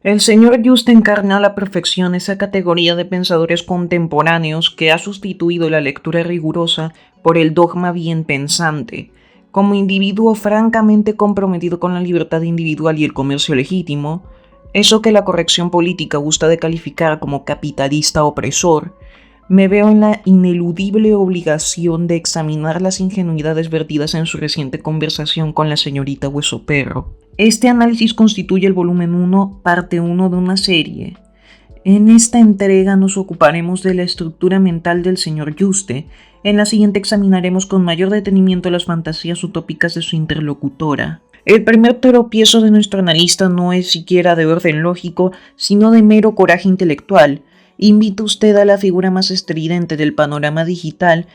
El señor Juste encarna a la perfección esa categoría de pensadores contemporáneos que ha sustituido la lectura rigurosa por el dogma bien pensante. Como individuo francamente comprometido con la libertad individual y el comercio legítimo, eso que la corrección política gusta de calificar como capitalista opresor, me veo en la ineludible obligación de examinar las ingenuidades vertidas en su reciente conversación con la señorita Huesoperro. Este análisis constituye el volumen 1, parte 1 de una serie. En esta entrega nos ocuparemos de la estructura mental del señor Juste. En la siguiente examinaremos con mayor detenimiento las fantasías utópicas de su interlocutora. El primer tropiezo de nuestro analista no es siquiera de orden lógico, sino de mero coraje intelectual. Invita usted a la figura más estridente del panorama digital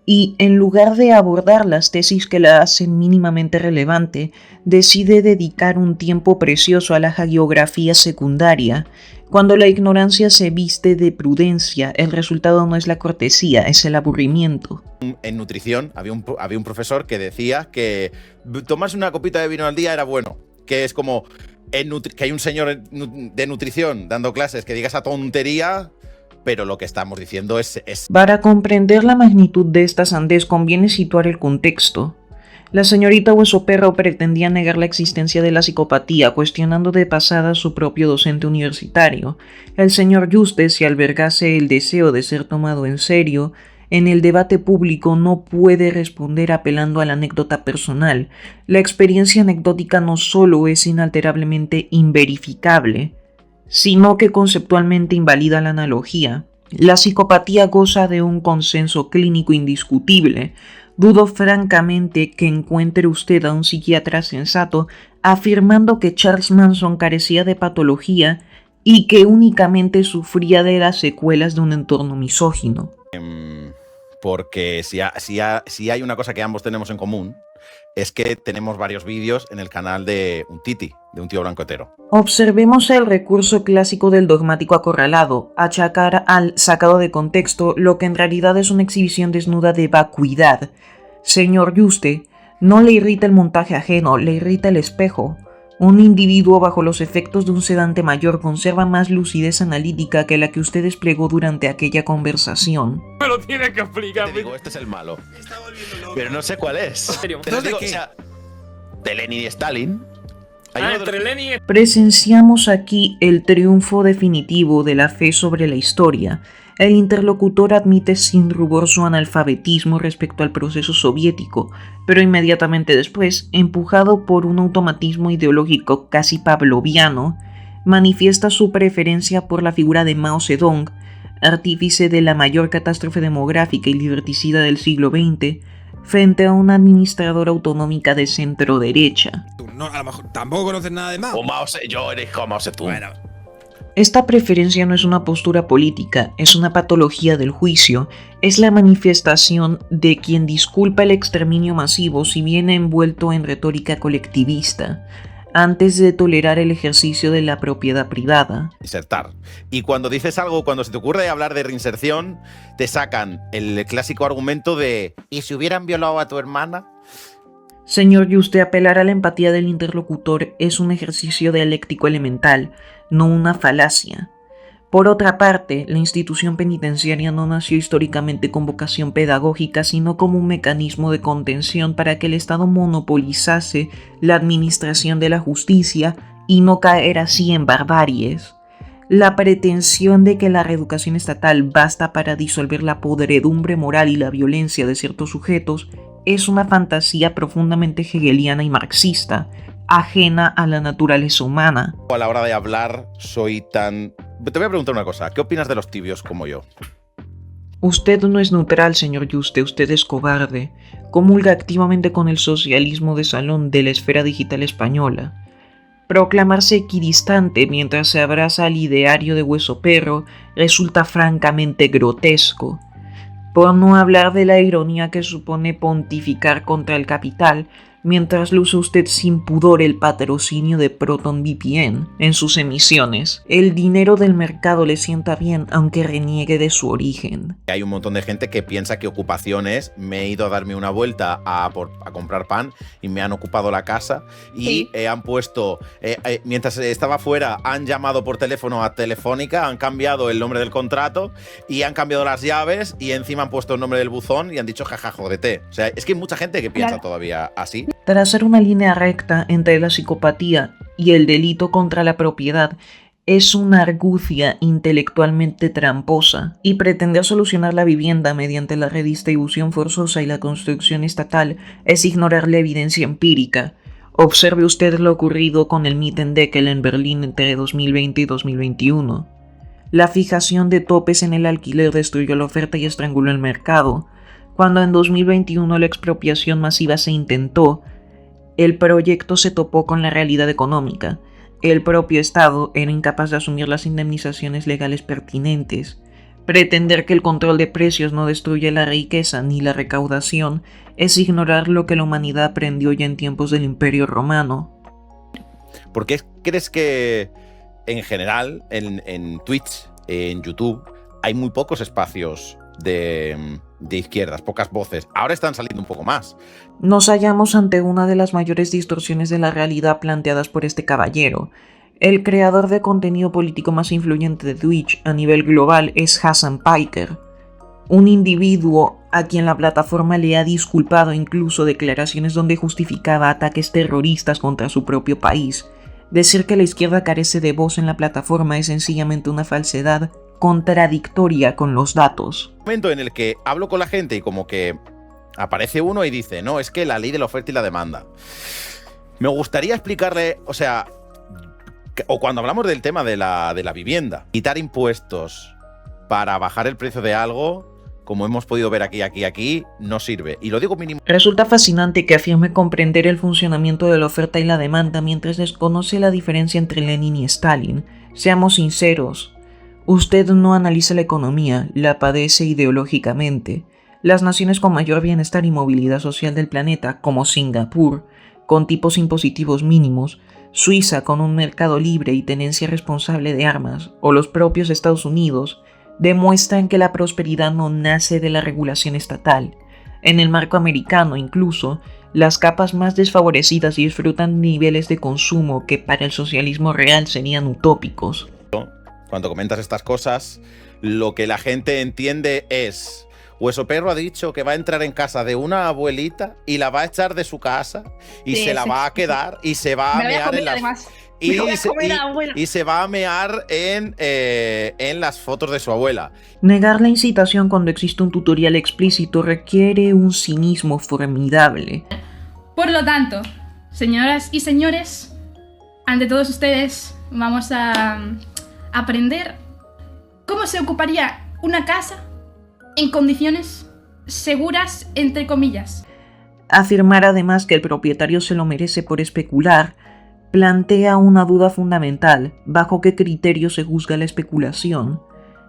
y, en lugar de abordar las tesis que la hacen mínimamente relevante, decide dedicar un tiempo precioso a la hagiografía secundaria. Cuando la ignorancia se viste de prudencia, el resultado no es la cortesía, es el aburrimiento. En nutrición había un profesor que decía que tomarse una copita de vino al día era bueno, que es como que hay un señor de nutrición dando clases que diga esa tontería, pero lo que estamos diciendo es... Para comprender la magnitud de esta sandez conviene situar el contexto. La señorita Huesoperro pretendía negar la existencia de la psicopatía, cuestionando de pasada a su propio docente universitario. El señor Juste, si albergase el deseo de ser tomado en serio, en el debate público no puede responder apelando a la anécdota personal. La experiencia anecdótica no solo es inalterablemente inverificable, sino que conceptualmente invalida la analogía. La psicopatía goza de un consenso clínico indiscutible. Dudo francamente que encuentre usted a un psiquiatra sensato afirmando que Charles Manson carecía de patología y que únicamente sufría de las secuelas de un entorno misógino. Porque si hay una cosa que ambos tenemos en común, es que tenemos varios vídeos en el canal de un titi, de un tío blanco hetero. Observemos el recurso clásico del dogmático acorralado, achacar al sacado de contexto lo que en realidad es una exhibición desnuda de vacuidad. Señor Juste, no le irrita el montaje ajeno, le irrita el espejo. Un individuo bajo los efectos de un sedante mayor conserva más lucidez analítica que la que usted desplegó durante aquella conversación. Me lo tiene que explicar. Te digo, este es el malo. Pero no sé cuál es. Te digo, o sea, de Lenin y Stalin. Presenciamos aquí el triunfo definitivo de la fe sobre la historia. El interlocutor admite sin rubor su analfabetismo respecto al proceso soviético, pero inmediatamente después, empujado por un automatismo ideológico casi pavloviano, manifiesta su preferencia por la figura de Mao Zedong, artífice de la mayor catástrofe demográfica y liberticida del siglo XX, frente a una administradora autonómica de centro-derecha. No, a lo mejor tampoco conoces nada de Mao. O Mao yo elijo Mao Zedong. Bueno. Esta preferencia no es una postura política, es una patología del juicio, es la manifestación de quien disculpa el exterminio masivo si viene envuelto en retórica colectivista, antes de tolerar el ejercicio de la propiedad privada. Insertar. Y cuando dices algo, cuando se te ocurre hablar de reinserción, te sacan el clásico argumento de ¿y si hubieran violado a tu hermana? Señor Juste, apelar a la empatía del interlocutor es un ejercicio dialéctico elemental, no una falacia. Por otra parte, la institución penitenciaria no nació históricamente con vocación pedagógica, sino como un mecanismo de contención para que el Estado monopolizase la administración de la justicia y no caer así en barbaries. La pretensión de que la reeducación estatal basta para disolver la podredumbre moral y la violencia de ciertos sujetos es una fantasía profundamente hegeliana y marxista, ajena a la naturaleza humana. A la hora de hablar soy tan... Te voy a preguntar una cosa, ¿qué opinas de los tibios como yo? Usted no es neutral, señor Juste, usted es cobarde. Comulga activamente con el socialismo de salón de la esfera digital española. Proclamarse equidistante mientras se abraza al ideario de Huesoperro resulta francamente grotesco. Por no hablar de la ironía que supone pontificar contra el capital, mientras luce usted sin pudor el patrocinio de ProtonVPN en sus emisiones. El dinero del mercado le sienta bien aunque reniegue de su origen. Hay un montón de gente que piensa que ocupación es me he ido a darme una vuelta a comprar pan y me han ocupado la casa y han puesto, mientras estaba fuera, han llamado por teléfono a Telefónica, han cambiado el nombre del contrato y han cambiado las llaves y encima han puesto el nombre del buzón y han dicho jaja, jódete. O sea, es que hay mucha gente que piensa todavía así. Trazar una línea recta entre la psicopatía y el delito contra la propiedad es una argucia intelectualmente tramposa, y pretender solucionar la vivienda mediante la redistribución forzosa y la construcción estatal es ignorar la evidencia empírica. Observe usted lo ocurrido con el Mietendeckel en Berlín entre 2020 y 2021. La fijación de topes en el alquiler destruyó la oferta y estranguló el mercado. Cuando en 2021 la expropiación masiva se intentó, el proyecto se topó con la realidad económica. El propio Estado era incapaz de asumir las indemnizaciones legales pertinentes. Pretender que el control de precios no destruye la riqueza ni la recaudación es ignorar lo que la humanidad aprendió ya en tiempos del Imperio Romano. ¿Por qué crees que en general en Twitch, en YouTube, hay muy pocos espacios de izquierdas, pocas voces? Ahora están saliendo un poco más. Nos hallamos ante una de las mayores distorsiones de la realidad planteadas por este caballero. El creador de contenido político más influyente de Twitch a nivel global es Hassan Piker, un individuo a quien la plataforma le ha disculpado incluso declaraciones donde justificaba ataques terroristas contra su propio país. Decir que la izquierda carece de voz en la plataforma es sencillamente una falsedad contradictoria con los datos. Un momento en el que hablo con la gente y como que aparece uno y dice, no, es que la ley de la oferta y la demanda. Me gustaría explicarle, o sea, o cuando hablamos del tema de la vivienda, quitar impuestos para bajar el precio de algo, como hemos podido ver aquí, no sirve. Y lo digo mínimo. Resulta fascinante que afirme comprender el funcionamiento de la oferta y la demanda mientras desconoce la diferencia entre Lenin y Stalin. Seamos sinceros, usted no analiza la economía, la padece ideológicamente. Las naciones con mayor bienestar y movilidad social del planeta, como Singapur, con tipos impositivos mínimos, Suiza con un mercado libre y tenencia responsable de armas, o los propios Estados Unidos, demuestran que la prosperidad no nace de la regulación estatal. En el marco americano, incluso, las capas más desfavorecidas disfrutan niveles de consumo que para el socialismo real serían utópicos. Cuando comentas estas cosas, lo que la gente entiende es: Hueso Perro ha dicho que va a entrar en casa de una abuelita y la va a echar de su casa y se la va a quedar y se va a mear en las... Y se va a mear en las fotos de su abuela. Negar la incitación cuando existe un tutorial explícito requiere un cinismo formidable. Por lo tanto, señoras y señores, ante todos ustedes vamos a aprender cómo se ocuparía una casa en condiciones seguras, entre comillas. Afirmar además que el propietario se lo merece por especular plantea una duda fundamental: ¿bajo qué criterio se juzga la especulación?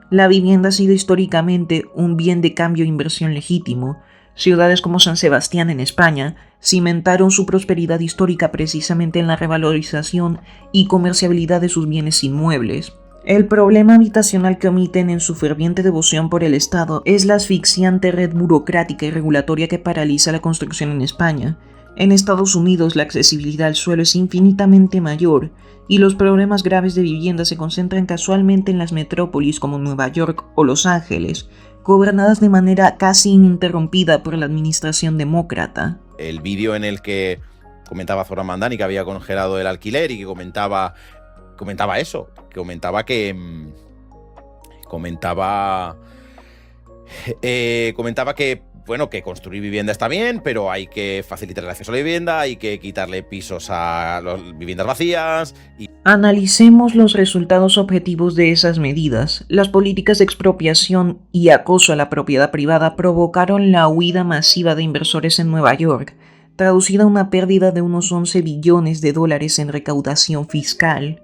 La vivienda ha sido históricamente un bien de cambio e inversión legítimo. Ciudades como San Sebastián en España cimentaron su prosperidad histórica precisamente en la revalorización y comerciabilidad de sus bienes inmuebles. El problema habitacional que omiten en su ferviente devoción por el Estado es la asfixiante red burocrática y regulatoria que paraliza la construcción en España. En Estados Unidos la accesibilidad al suelo es infinitamente mayor y los problemas graves de vivienda se concentran casualmente en las metrópolis como Nueva York o Los Ángeles, gobernadas de manera casi ininterrumpida por la administración demócrata. El vídeo en el que comentaba Zoran Mandani que había congelado el alquiler y que comentaba eso, comentaba que bueno, que construir vivienda está bien, pero hay que facilitar el acceso a la vivienda, hay que quitarle pisos a las viviendas vacías. Analicemos los resultados objetivos de esas medidas. Las políticas de expropiación y acoso a la propiedad privada provocaron la huida masiva de inversores en Nueva York, traducida a una pérdida de unos 11 billones de dólares en recaudación fiscal.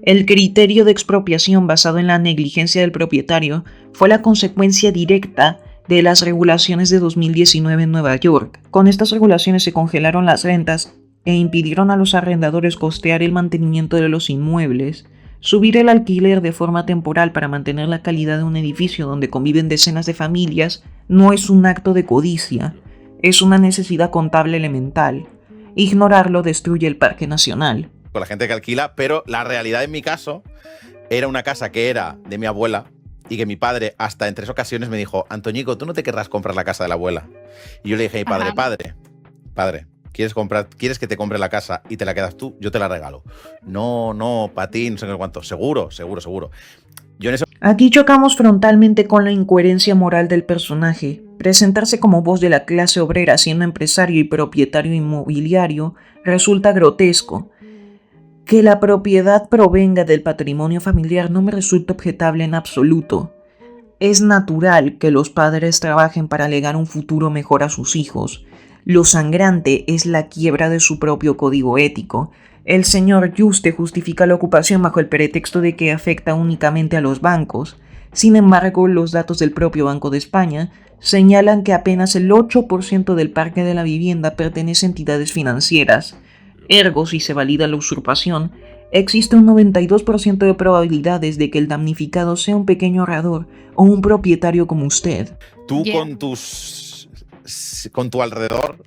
El criterio de expropiación basado en la negligencia del propietario fue la consecuencia directa de las regulaciones de 2019 en Nueva York. Con estas regulaciones se congelaron las rentas e impidieron a los arrendadores costear el mantenimiento de los inmuebles, subir el alquiler de forma temporal para mantener la calidad de un edificio donde conviven decenas de familias. No es un acto de codicia, es una necesidad contable elemental. Ignorarlo destruye el Parque Nacional. Con la gente que alquila, pero la realidad en mi caso era una casa que era de mi abuela y que mi padre hasta en 3 ocasiones me dijo: Antoñico, ¿tú no te querrás comprar la casa de la abuela? Y yo le dije a mi padre: padre, ¿quieres que te compre la casa y te la quedas tú? Yo te la regalo. No, para ti, no sé qué cuánto. Seguro. Yo en ese Aquí chocamos frontalmente con la incoherencia moral del personaje. Presentarse como voz de la clase obrera siendo empresario y propietario inmobiliario resulta grotesco. Que la propiedad provenga del patrimonio familiar no me resulta objetable en absoluto. Es natural que los padres trabajen para legar un futuro mejor a sus hijos. Lo sangrante es la quiebra de su propio código ético. El señor Yuste justifica la ocupación bajo el pretexto de que afecta únicamente a los bancos. Sin embargo, los datos del propio Banco de España señalan que apenas el 8% del parque de la vivienda pertenece a entidades financieras. Ergo, si se valida la usurpación, existe un 92% de probabilidades de que el damnificado sea un pequeño ahorrador o un propietario como usted. Tú Yeah. con tu alrededor,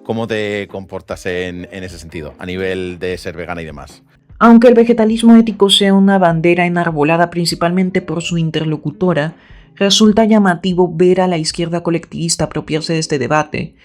¿cómo te comportas en ese sentido? A nivel de ser vegana y demás. Aunque el vegetalismo ético sea una bandera enarbolada principalmente por su interlocutora, resulta llamativo ver a la izquierda colectivista apropiarse de este debate.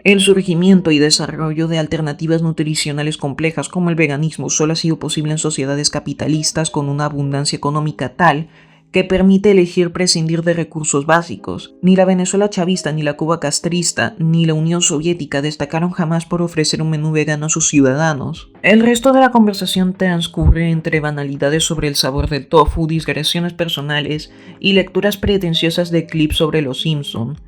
El surgimiento y desarrollo de alternativas nutricionales complejas como el veganismo solo ha sido posible en sociedades capitalistas con una abundancia económica tal que permite elegir prescindir de recursos básicos. Ni la Venezuela chavista, ni la Cuba castrista, ni la Unión Soviética destacaron jamás por ofrecer un menú vegano a sus ciudadanos. El resto de la conversación transcurre entre banalidades sobre el sabor del tofu, digresiones personales y lecturas pretenciosas de clips sobre los Simpson,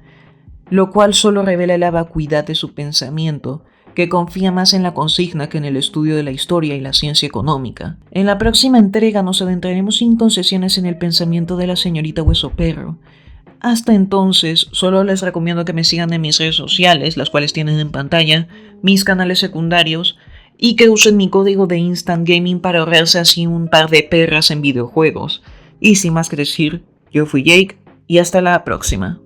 lo cual solo revela la vacuidad de su pensamiento, que confía más en la consigna que en el estudio de la historia y la ciencia económica. En la próxima entrega nos adentraremos sin concesiones en el pensamiento de la señorita Hueso Perro. Hasta entonces, solo les recomiendo que me sigan en mis redes sociales, las cuales tienen en pantalla, mis canales secundarios, y que usen mi código de Instant Gaming para ahorrarse así un par de perras en videojuegos. Y sin más que decir, yo fui Jake, y hasta la próxima.